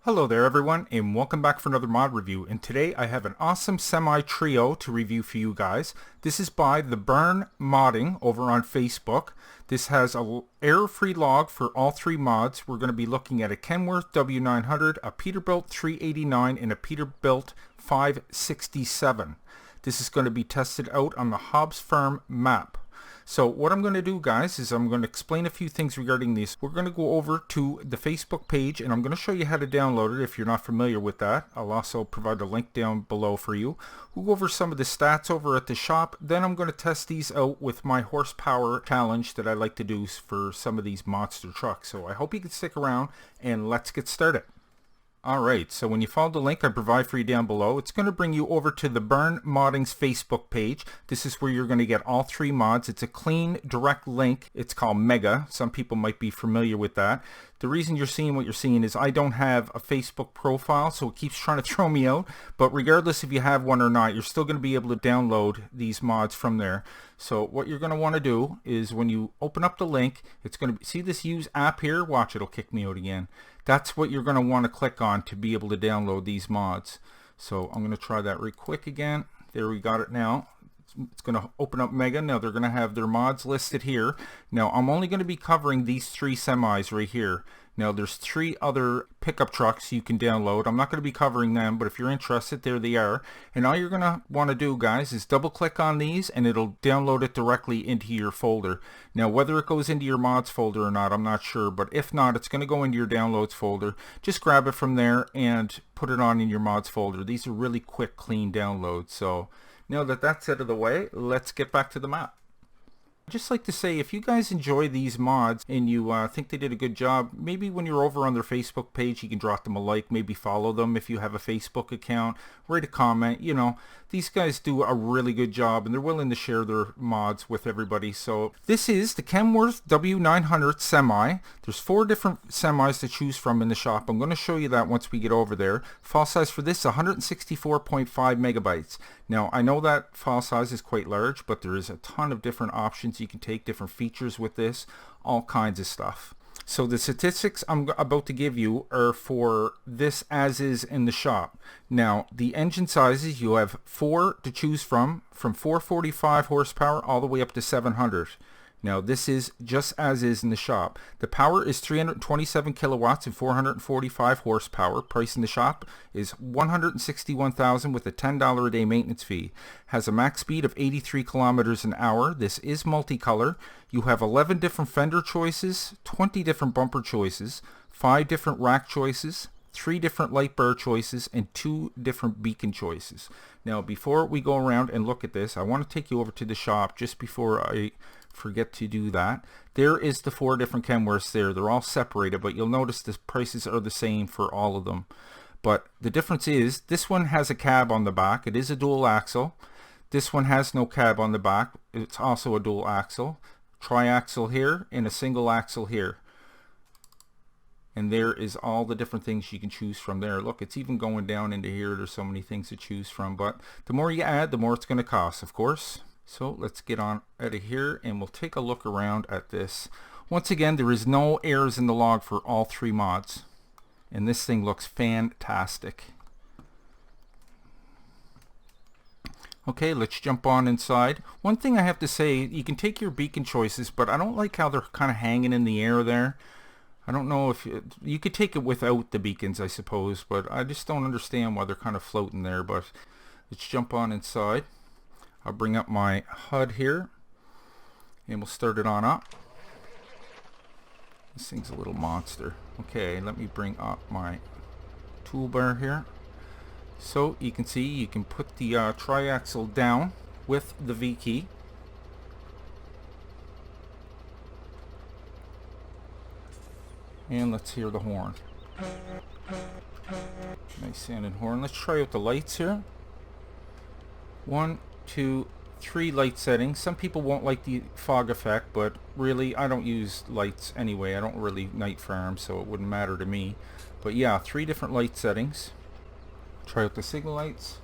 Hello there everyone, and welcome back for another mod review. And today I have an awesome semi trio to review for you guys. This is by the Burn Modding over on Facebook. This has a error-free log for all three mods. We're going to be looking at a Kenworth W900, a Peterbilt 389, and a Peterbilt 567. This is going to be tested out on the Hobbs Farm map. So what I'm going to do, guys, is I'm going to explain a few things regarding these. We're going to go over to the Facebook page, and I'm going to show you how to download it if you're not familiar with that. I'll also provide a link down below for you. We'll go over some of the stats over at the shop. Then I'm going to test these out with my horsepower challenge that I like to do for some of these monster trucks. So I hope you can stick around, and let's get started. Alright, so when you follow the link I provide for you down below, it's going to bring you over to the Burn Modding's Facebook page. This is where you're going to get all three mods. It's a clean, direct link. It's called Mega. Some people might be familiar with that. The reason you're seeing what you're seeing is I don't have a Facebook profile, so it keeps trying to throw me out. But regardless if you have one or not, you're still going to be able to download these mods from there. So what you're going to want to do is when you open up the link, it's going to be, see this use app here? Watch, it'll kick me out again. That's what you're going to want to click on to be able to download these mods. So I'm going to try that real quick again. There, we got it now. It's going to open up Mega. Now they're going to have their mods listed here. Now I'm only going to be covering these three semis right here. Now there's three other pickup trucks you can download. I'm not going to be covering them, but if you're interested, there they are. And all you're going to want to do, guys, is double click on these and it'll download it directly into your folder. Now whether it goes into your mods folder or not, I'm not sure, but if not, it's going to go into your downloads folder. Just grab it from there and put it on in your mods folder. These are really quick, clean downloads. So now that that's out of the way, let's get back to the map. I'd just like to say, if you guys enjoy these mods and you think they did a good job, maybe when you're over on their Facebook page, you can drop them a like, maybe follow them if you have a Facebook account, write a comment. You know, these guys do a really good job and they're willing to share their mods with everybody. So this is the Kenworth W900 semi. There's 4 different semis to choose from in the shop. I'm going to show you that once we get over there. File size for this is 164.5 megabytes. Now I know that file size is quite large, but there is a ton of different options you can take, different features with this, all kinds of stuff. So the statistics I'm about to give you are for this as is in the shop. Now the engine sizes, you have 4 to choose from 445 horsepower all the way up to 700. Now this is just as is in the shop. The power is 327 kilowatts and 445 horsepower. Price in the shop is $161,000 with a $10 a day maintenance fee. Has a max speed of 83 kilometers an hour. This is multicolor. You have 11 different fender choices, 20 different bumper choices, 5 different rack choices, 3 different light bar choices, and 2 different beacon choices. Now before we go around and look at this, I want to take you over to the shop just before I forget to do that. There is the 4 different Kenworths there. They're all separated, but you'll notice the prices are the same for all of them. But the difference is this one has a cab on the back. It is a dual axle. This one has no cab on the back. It's also a dual axle. Triaxle here and a single axle here. And there is all the different things you can choose from there. Look, it's even going down into here. There's so many things to choose from, but the more you add, the more it's going to cost, of course. So let's get on out of here and we'll take a look around at this. Once again, there is no errors in the log for all 3 mods. And this thing looks fantastic. Okay, let's jump on inside. One thing I have to say, you can take your beacon choices, but I don't like how they're kind of hanging in the air there. I don't know if you could take it without the beacons, I suppose, but I just don't understand why they're kind of floating there. But let's jump on inside. I'll bring up my HUD here and we'll start it on up. This thing's a little monster. Okay, let me bring up my toolbar here. So you can see you can put the triaxle down with the V key. And let's hear the horn. Nice sounding horn. Let's try out the lights here. 1, 2, 3 light settings. Some people won't like the fog effect, but really I don't use lights anyway. I don't really night farm, so it wouldn't matter to me. But yeah, 3 different light settings. Try out the signal lights,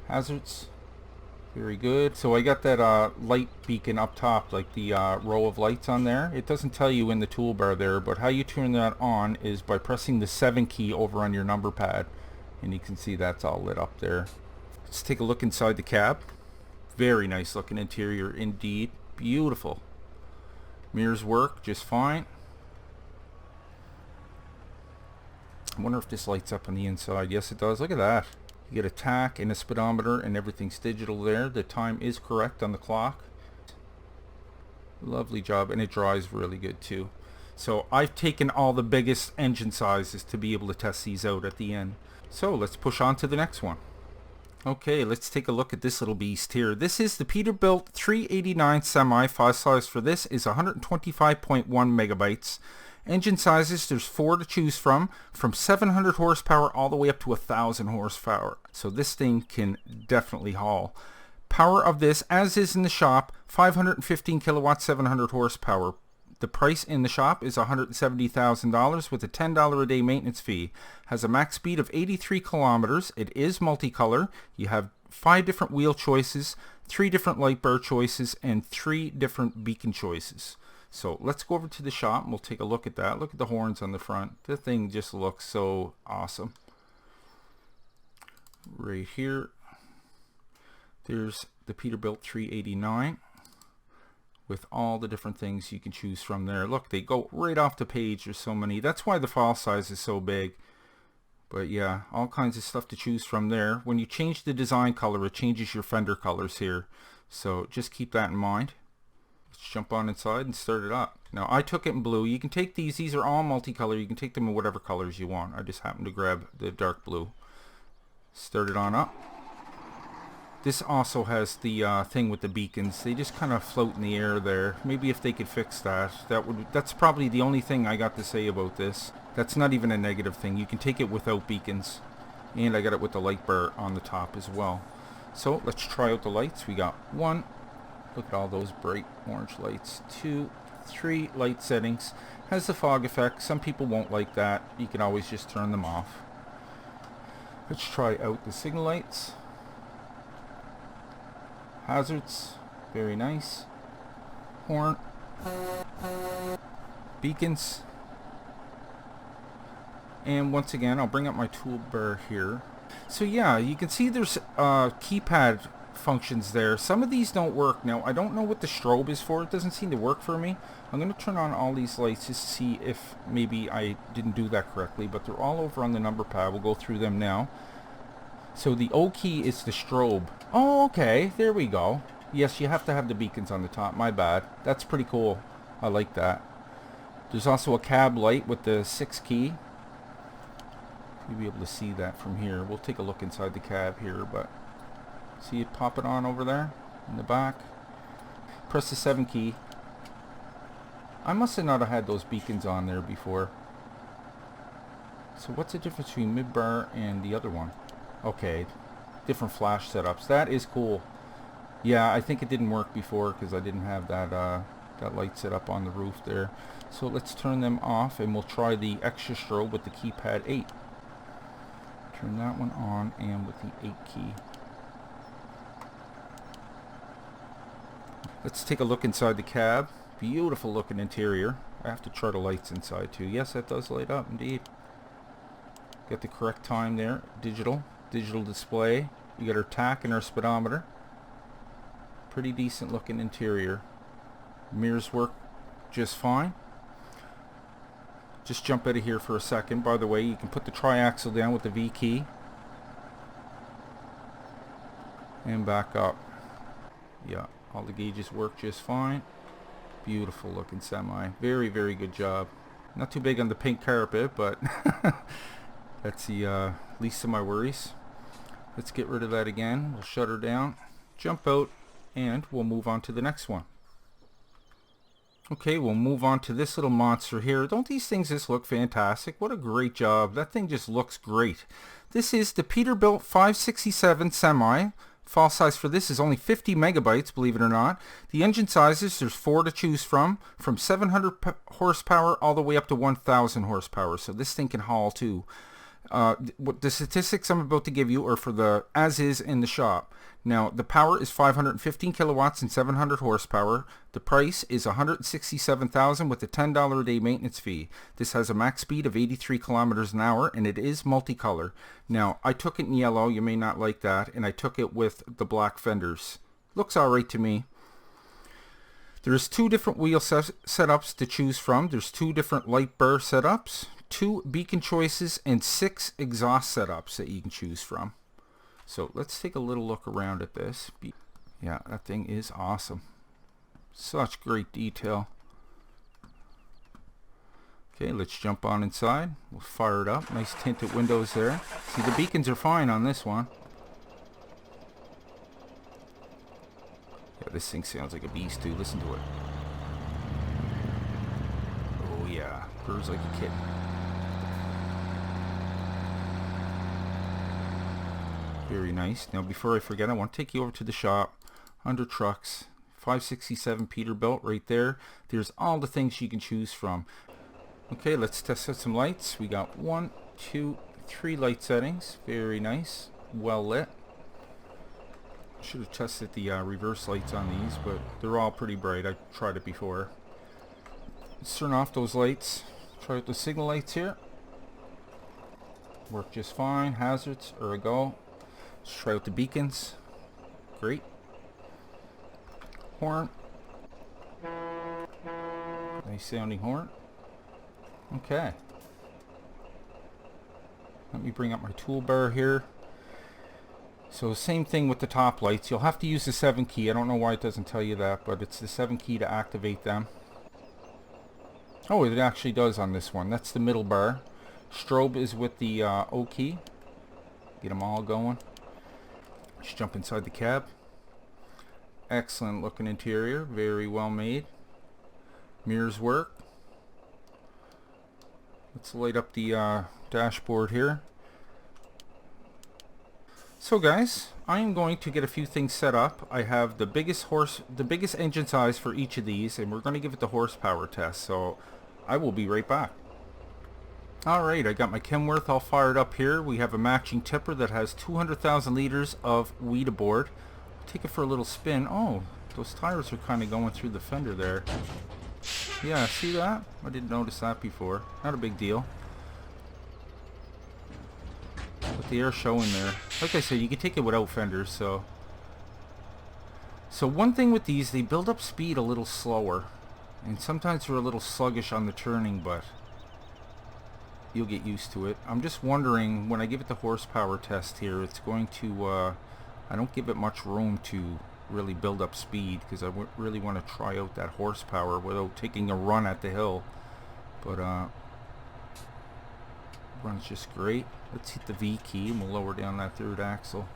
hazards, Very good. So I got that light beacon up top, like the row of lights on there. It doesn't tell you in the toolbar there, but how you turn that on is by pressing the 7 key over on your number pad. And you can see that's all lit up there. Let's take a look inside the cab. Very nice looking interior indeed. Beautiful. Mirrors work just fine. I wonder if this lights up on the inside. Yes, it does. Look at that. You get a tach and a speedometer and everything's digital there. The time is correct on the clock. Lovely job, and it dries really good too. So I've taken all the biggest engine sizes to be able to test these out at the end. So let's push on to the next one. Okay, let's take a look at this little beast here. This is the Peterbilt 389 Semi. File size for this is 125.1 megabytes. Engine sizes, there's 4 to choose from 700 horsepower all the way up to 1,000 horsepower. So this thing can definitely haul. Power of this, as is in the shop, 515 kilowatts, 700 horsepower. The price in the shop is $170,000 with a $10 a day maintenance fee. Has a max speed of 83 kilometers. It is multicolor. You have 5 different wheel choices, 3 different light bar choices, and 3 different beacon choices. So let's go over to the shop and we'll take a look at that. Look at the horns on the front. The thing just looks so awesome. Right here, there's the Peterbilt 389 with all the different things you can choose from there. Look, they go right off the page. There's so many. That's why the file size is so big. But yeah, all kinds of stuff to choose from there. When you change the design color, it changes your fender colors here. So just keep that in mind. Let's jump on inside and start it up. Now I took it in blue. You can take these are all multicolor. You can take them in whatever colors you want. I just happened to grab the dark blue. Start it on up. This also has the thing with the beacons. They just kind of float in the air there. Maybe if they could fix that, that's probably the only thing I got to say about this. That's not even a negative thing. You can take it without beacons. And I got it with the light bar on the top as well. So let's try out the lights. We got 1. Look at all those bright orange lights. 2, 3 light settings. Has the fog effect. Some people won't like that. You can always just turn them off. Let's try out the signal lights. Hazards. Very nice. Horn. Beacons. And once again, I'll bring up my toolbar here. So yeah, you can see there's keypad functions there. Some of these don't work. Now I don't know what the strobe is for. It doesn't seem to work for me. I'm going to turn on all these lights just to see if maybe I didn't do that correctly, but they're all over on the number pad. We'll go through them now. So the O key is the strobe. Oh, okay, there we go. Yes, you have to have the beacons on the top. My bad. That's pretty cool. I like that. There's also a cab light with the 6 key. You'll be able to see that from here. We'll take a look inside the cab here, but see it pop it on over there in the back. Press the 7 key. I must have not have had those beacons on there before. So what's the difference between mid-bar and the other one? Okay, different flash setups. That is cool. Yeah, I think it didn't work before because I didn't have that that light set up on the roof there. So let's turn them off and we'll try the extra strobe with the keypad 8. Turn that one on and with the 8 key. Let's take a look inside the cab. Beautiful looking interior. I have to try the lights inside too. Yes, that does light up indeed. Got the correct time there. Digital display. You got our tach and our speedometer. Pretty decent looking interior. Mirrors work just fine. Just jump out of here for a second. By the way, you can put the triaxle down with the V key and back up. Yeah, all the gauges work just fine. Beautiful looking semi. Very, very good job. Not too big on the pink carpet, but that's the least of my worries. Let's get rid of that again. We'll shut her down, jump out, and we'll move on to the next one. Okay, we'll move on to this little monster here. Don't these things just look fantastic? What a great job. That thing just looks great. This is the Peterbilt 567 Semi. File size for this is only 50 megabytes, believe it or not. The engine sizes, there's 4 to choose from 700 horsepower all the way up to 1,000 horsepower. So this thing can haul too. What the statistics I'm about to give you are for the as is in the shop. Now, the power is 515 kilowatts and 700 horsepower. The price is $167,000 with a $10 a day maintenance fee. This has a max speed of 83 kilometers an hour, and it is multicolor. Now, I took it in yellow. You may not like that, and I took it with the black fenders. Looks alright to me. There's 2 different wheel setups to choose from. There's 2 different light burr setups, 2 beacon choices, and 6 exhaust setups that you can choose from. So let's take a little look around at this. Yeah, that thing is awesome. Such great detail. Okay, let's jump on inside. We'll fire it up. Nice tinted windows there. See, the beacons are fine on this one. Yeah, this thing sounds like a beast too. Listen to it. Oh yeah, purrs like a kitten. Very nice. Now before I forget, I want to take you over to the shop. Under trucks, 567 Peterbilt right there. There's all the things you can choose from. Okay, let's test out some lights. We got 1, 2, 3 light settings. Very nice. Well lit. Should have tested the reverse lights on these, but they're all pretty bright. I tried it before. Let's turn off those lights. Try out the signal lights here. Work just fine. Hazards are a go. Let's try out the beacons. Great. Horn. Nice sounding horn. Okay. Let me bring up my toolbar here. So same thing with the top lights. You'll have to use the 7 key. I don't know why it doesn't tell you that, but it's the 7 key to activate them. Oh, it actually does on this one. That's the middle bar. Strobe is with the O key. Get them all going. Let's jump inside the cab. Excellent looking interior. Very well made. Mirrors work. Let's light up the dashboard here. So guys, I am going to get a few things set up. I have the biggest engine size for each of these, and we're going to give it the horsepower test. So I will be right back. Alright, I got my Kenworth all fired up here. We have a matching tipper that has 200,000 liters of wheat aboard. Take it for a little spin. Oh, those tires are kind of going through the fender there. Yeah, see that? I didn't notice that before. Not a big deal. But the air showing there. Like I said, you can take it without fenders, so one thing with these, they build up speed a little slower. And sometimes they're a little sluggish on the turning, but you'll get used to it. I'm just wondering, when I give it the horsepower test here, it's going to, I don't give it much room to really build up speed, because I really want to try out that horsepower without taking a run at the hill. But, runs just great. Let's hit the V key and we'll lower down that third axle.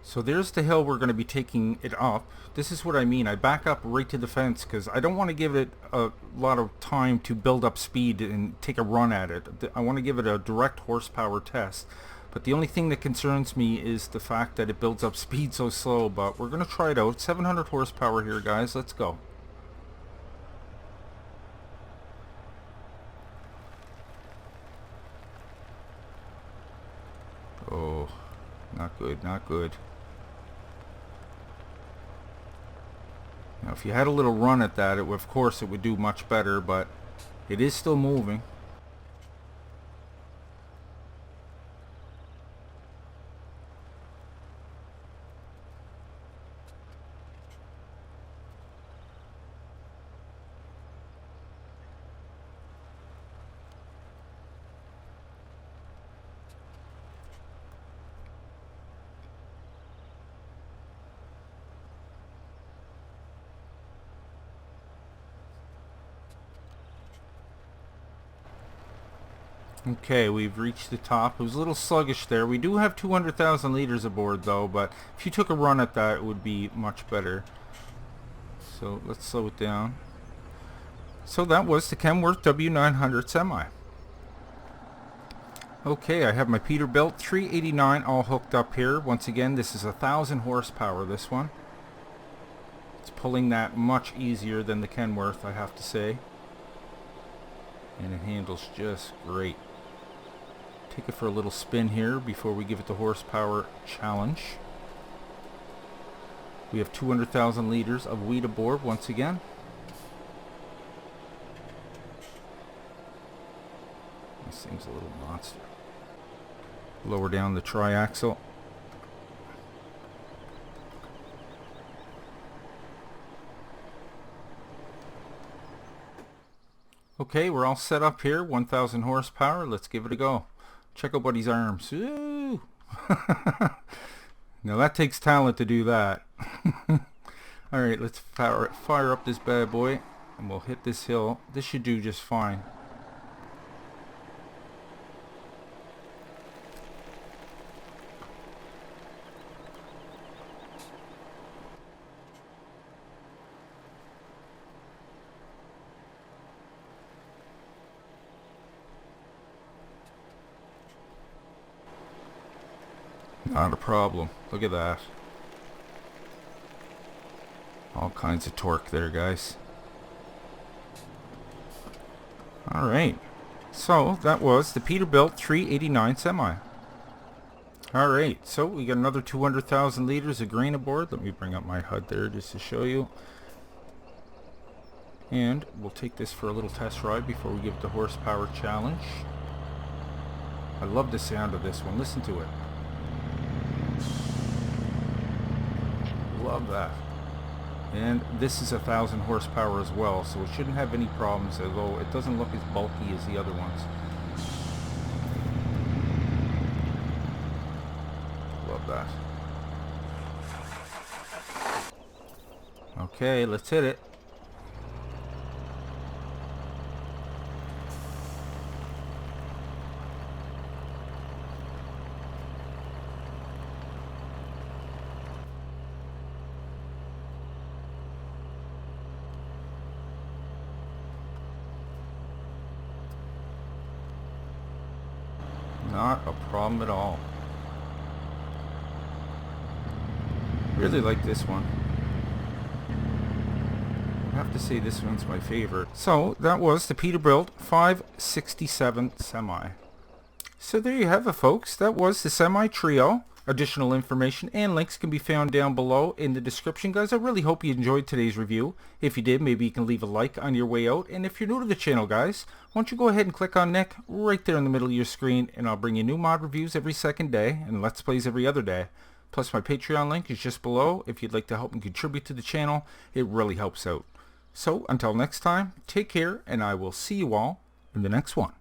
So there's the hill we're going to be taking it up. This is what I mean. I back up right to the fence because I don't want to give it a lot of time to build up speed and take a run at it. I want to give it a direct horsepower test. But the only thing that concerns me is the fact that it builds up speed so slow. But we're going to try it out. 700 horsepower here, guys. Let's go. Oh, not good, not good. Now, if you had a little run at that, of course it would do much better, but it is still moving. Okay, we've reached the top. It was a little sluggish there. We do have 200,000 liters aboard though, but if you took a run at that, it would be much better. So let's slow it down. So that was the Kenworth W900 Semi. Okay, I have my Peterbilt 389 all hooked up here. Once again, this is 1,000 horsepower, this one. It's pulling that much easier than the Kenworth, I have to say. And it handles just great. Take it for a little spin here before we give it the horsepower challenge. We have 200,000 liters of wheat aboard once again. This thing's a little monster. Lower down the triaxle. Okay, we're all set up here. 1,000 horsepower. Let's give it a go. Check out Buddy's arms. Ooh. Now that takes talent to do that. Alright, let's fire up this bad boy and we'll hit this hill. This should do just fine. Not a problem. Look at that. All kinds of torque there, guys. Alright. So, that was the Peterbilt 389 semi. Alright, so we got another 200,000 liters of grain aboard. Let me bring up my HUD there just to show you. And we'll take this for a little test ride before we give it the horsepower challenge. I love the sound of this one. Listen to it. Love that. And this is 1,000 horsepower as well, so it shouldn't have any problems, although it doesn't look as bulky as the other ones. Love that. Okay, let's hit it. Not a problem at all. Really like this one. I have to say this one's my favorite. So that was the Peterbilt 567 Semi. So there you have it, folks. That was the Semi Trio. Additional information and links can be found down below in the description, guys. I really hope you enjoyed today's review. If you did, maybe you can leave a like on your way out. And if you're new to the channel, guys, why don't you go ahead and click on Nick right there in the middle of your screen, and I'll bring you new mod reviews every second day and Let's Plays every other day. Plus my Patreon link is just below if you'd like to help and contribute to the channel. It really helps out. So until next time, take care, and I will see you all in the next one.